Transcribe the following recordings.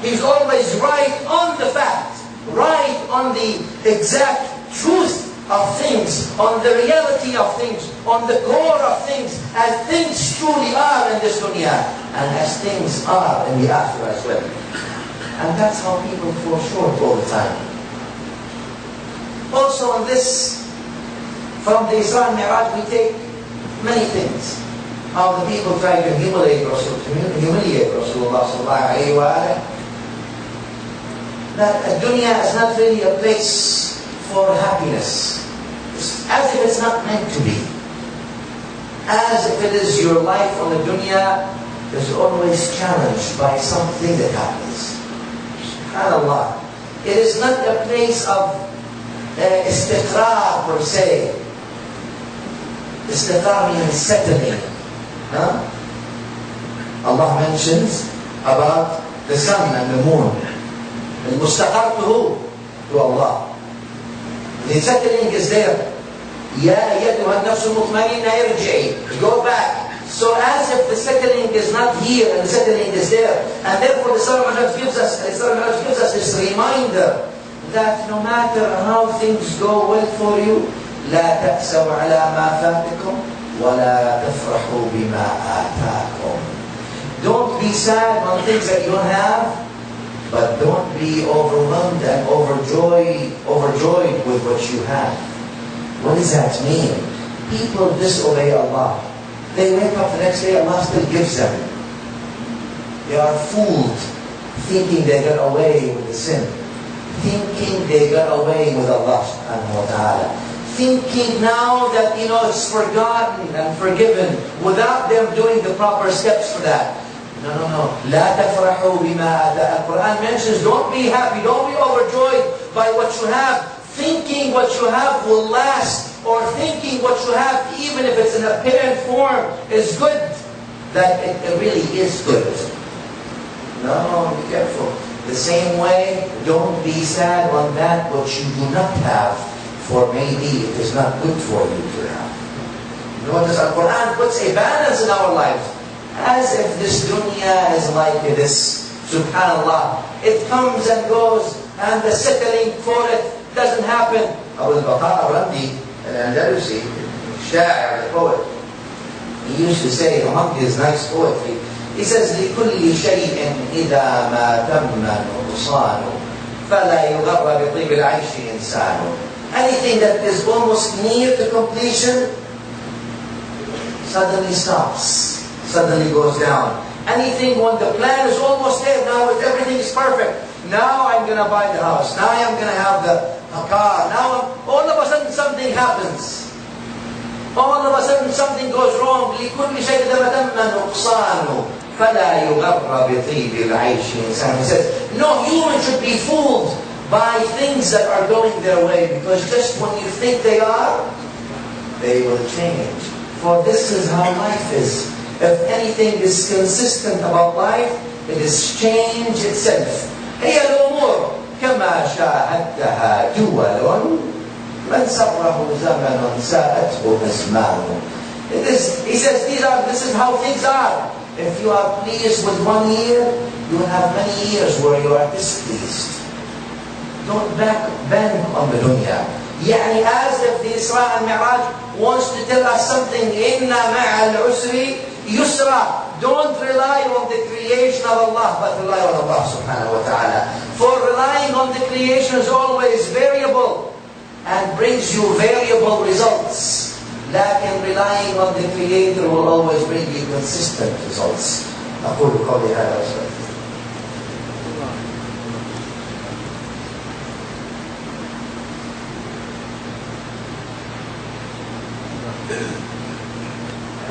He's always right on the fact, right on the exact truth of things, on the reality of things, on the core of things, as things truly are in this dunya, and as things are in the akhirah as well. And that's how people fall short all the time. Also on this, from the Isra and Mi'raj, we take many things. How the people try to humiliate Rasulullah sallallahu alayhi wa sallam. That dunya is not really a place for happiness. It's as if it's not meant to be. As if it is your life on the dunya is always challenged by something that happens. SubhanAllah. It is not a place of istiqrar per se. Istiqrar means settling. Allah mentions about the sun and the moon. المستقر to Allah. The settling is there. يا أيتها النفس المطمئنة ارجعي. Go back. So as if the settling is not here and the settling is there. And therefore the Surah Al-Majid gives us this reminder that no matter how things go well for you, لا تأسوا على ما فاتكم وَلَا تَفْرَحُوا بِمَا آتَاكُمْ. Don't be sad on things that you don't have, but don't be overwhelmed and overjoyed with what you have. What does that mean? People disobey Allah. They wake up the next day, Allah still gives them. They are fooled, thinking they got away with the sin, thinking they got away with Allah Subhanahu Wa Ta'ala, thinking now that it's forgotten and forgiven without them doing the proper steps for that. No. لا تفرحوا بما آتاكم. Quran mentions don't be happy, don't be overjoyed by what you have, thinking what you have will last, or thinking what you have, even if it's in apparent form, is good, that it really is good. No, be careful. The same way, don't be sad on that which you do not have, for maybe it is not good for you to have. Notice Al-Quran puts a balance in our lives. As if this dunya is like this. SubhanAllah. It comes and goes, and the settling for it doesn't happen. Abu al-Baqar Randi, al-Andalusi, Sha'ir, the poet, he used to say among his nice poetry, he says, لِكُلِّ شَيْءٍ إِذَا مَا تَمَّ نُقْصَانُ فَلَا يُغَرَّ بِطِيبِ الْعَيْشِ إِنسَانُ. Anything that is almost near to completion suddenly stops, suddenly goes down. Anything when the plan is almost there, now everything is perfect. Now I'm going to buy the house. Now I'm going to have a car. Now all of a sudden something happens. All of a sudden something goes wrong. لِكُلِّ شَيْءٍ تَمَّ نُقْصَانُ فَلَا يُغَرَّ بِطِيبِ الْعَيْشِ إِنسَانُ. He says, no human should be fooled by things that are going their way, because just when you think they are, they will change. For this is how life is. If anything is consistent about life, it is change itself. هي الأمور كما شاهدتها دول من سره زمن ساءته أزمان. He says, this is how things are. If you are pleased with 1 year, you will have many years where you are displeased. Don't bend on the dunya. يعني as if the Isra and Mi'raj wants to tell us something. إِنَّ مَعَ الْعُسْرِ يُسْرًا. Don't rely on the creation of Allah, but rely on Allah Subhanahu Wa Ta'ala. For relying on the creation is always variable and brings you variable results. لكن relying on the Creator will always bring you consistent results. أقول قولي هذا وأستغفر.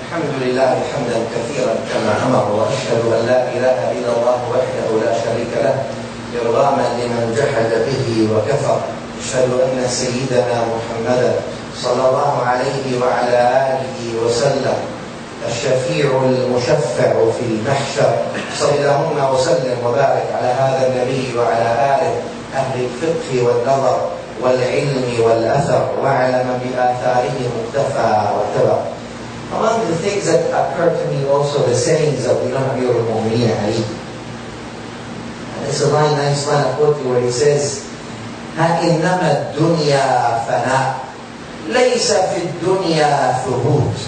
الحمد لله حمدا كثيرا كما أمر، وأشهد أن لا إله إلا الله وحده لا شريك له إرغاما لمن جحد به وكفر. أشهد أن سيدنا محمدا صلى الله عليه وعلى آله وسلم الشفيع المشفع في المحشر. صل اللهم وسلم وبارك على هذا النبي وعلى آله أهل الفقه والنظر والعلم والأثر، وعلى من بآثاره مقتفى واتبع. Among the things that occur to me also, the sayings of Imam Amir al-Mu'mineen Ali. It's a very nice line of quote where he says, إنما الدنيا فناء ليس في الدنيا ثبوت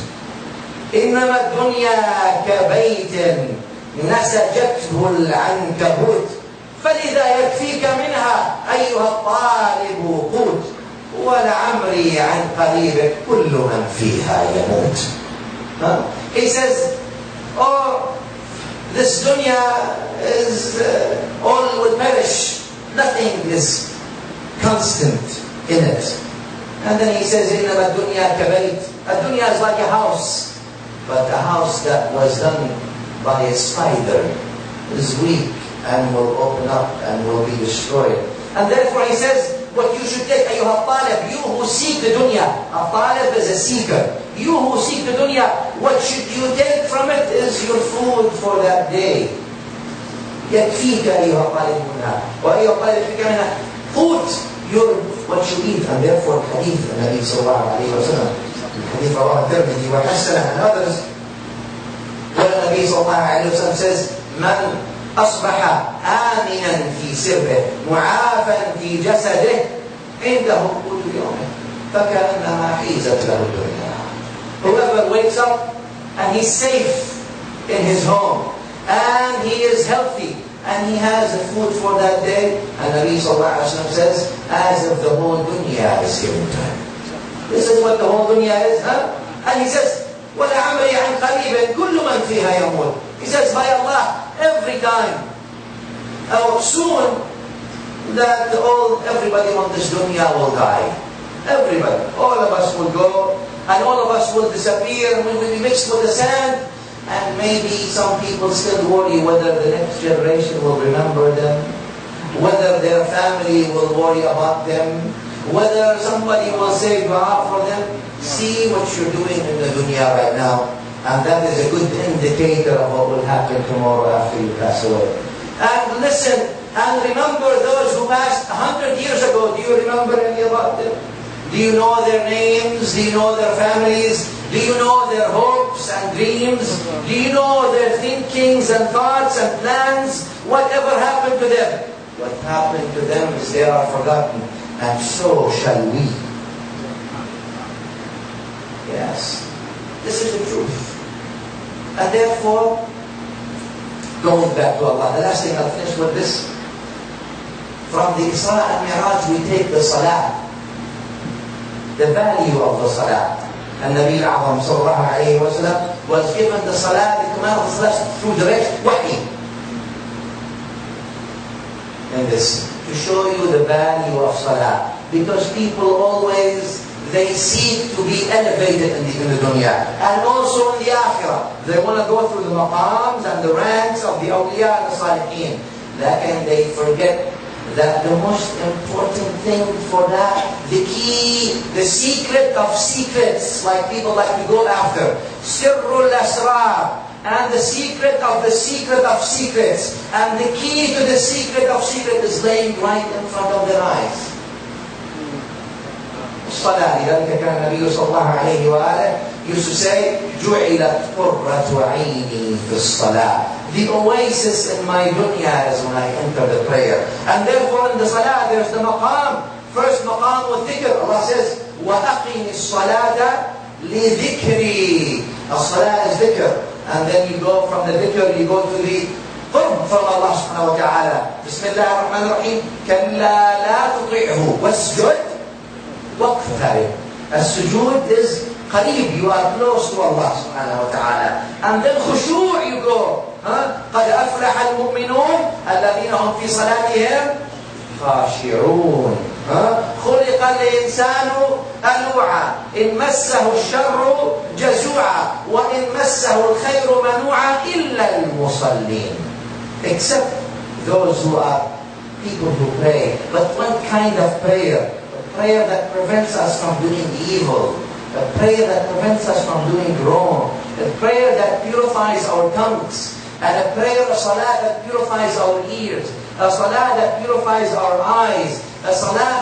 إنما الدنيا كبيت نسجته العنكبوت فلذا يكفيك منها أيها الطالب قوت ولعمري عن قريبك كل من فيها يموت. He says, oh, this dunya is all will perish, nothing is constant in it. And then he says, إنما الدنيا كبيت. A dunya is like a house, but a house that was done by a spider is weak and will open up and will be destroyed. And therefore he says, what you should take, أيها الطالب, you who seek the dunya. A talib is a seeker. You who seek the dunya, what should you take from it is your food for that day. يكفيك أيها الطالب منها وأيها الطالب يكفيك منها food, what you eat. And therefore hadith النبي صلى الله عليه وسلم, الحديث رواه الترمذي وحسنه and others, where النبي صلى الله عليه وسلم says, من أصبح آمنا في سربه معافا في جسده عنده قوت يومه فكأنما حيزت له الدنيا. Whoever wakes up and he's safe in his home and he is healthy and he has the food for that day, and Nabi sallallahu alaihi wasallam says, as if the whole dunya is given to him. This is what the whole dunya is, huh? And he says, وَلَعَمْرِي عَنْ قَرِيبٍ كُلُّ مَنْ فِيهَا يَمُوتُ. He says, by Allah, every time, or soon, that everybody on this dunya will die. Everybody. All of us will go, and all of us will disappear, and we will be mixed with the sand. And maybe some people still worry whether the next generation will remember them, whether their family will worry about them, whether somebody will say dua for them. See what you're doing in the dunya right now, and that is a good indicator of what will happen tomorrow after you pass away. And listen, and remember those who passed 100 years ago. Do you remember any about them? Do you know their names? Do you know their families? Do you know their hopes and dreams? Do you know their thinkings and thoughts and plans? Whatever happened to them? What happened to them is they are forgotten, and so shall we. Yes, this is the truth. And therefore, going back to Allah, the last thing I'll finish with this. From the Isra and Mi'raj, we take the Salah, the value of the Salah. And Nabi al-Azam sallallahu alayhi wa sallam was given the Salah, the command of the Salah through direct wahi. And this, to show you the value of Salah. Because people always, they seek to be elevated in the dunya. And also in the akhirah. They want to go through the maqams and the ranks of the awliya and the salihin. And they forget that the most important thing for that, the key, the secret of secrets, like people like to go after, Sirrul Asrar, and the secret of secrets, and the key to the secret of secret is laying right in front of their eyes. Salah, لذلك كان النبي صلى الله عليه وآله used to say, جُعِلَتْ قُرَّةُ عَيْنِي فِي الصَّلَاةِ. The oasis in my dunya is when I enter the prayer. And therefore in the salah there's the maqam. First maqam with dhikr. Allah says, وَأَقِمِ الصَّلَاةَ لِذِكْرِي. As-salah is dhikr. And then you go from the dhikr, you go to the qurb from Allah Subhana Watala. Bismillah ar-Rahman ar-Rahim. كَلَّا لَا تُطِعْهُ وَاسْجُدْ وَاقْتَرِبْ. As-sujood is قريب, you are close to Allah Subhana Watala. And then khushu' you go. قَدْ أَفْلَحَ الْمُؤْمِنُونَ الَّذِينَ هُمْ فِي صَلَاتِهِمْ خَاشِعُونَ. خُلِقَ الْإِنسَانُ أَلُوعًا إِنْ مَسَّهُ الشَّرُّ جَزُوعًا وَإِنْ مَسَّهُ الْخَيْرُ مَنُوعًا إِلَّا الْمُصَلِّينَ. Except those who are people who pray. But what kind of prayer? A prayer that prevents us from doing evil. A prayer that prevents us from doing wrong. A prayer that purifies our tongues. And a prayer, a salah that purifies our ears. A salah that purifies our eyes. A salah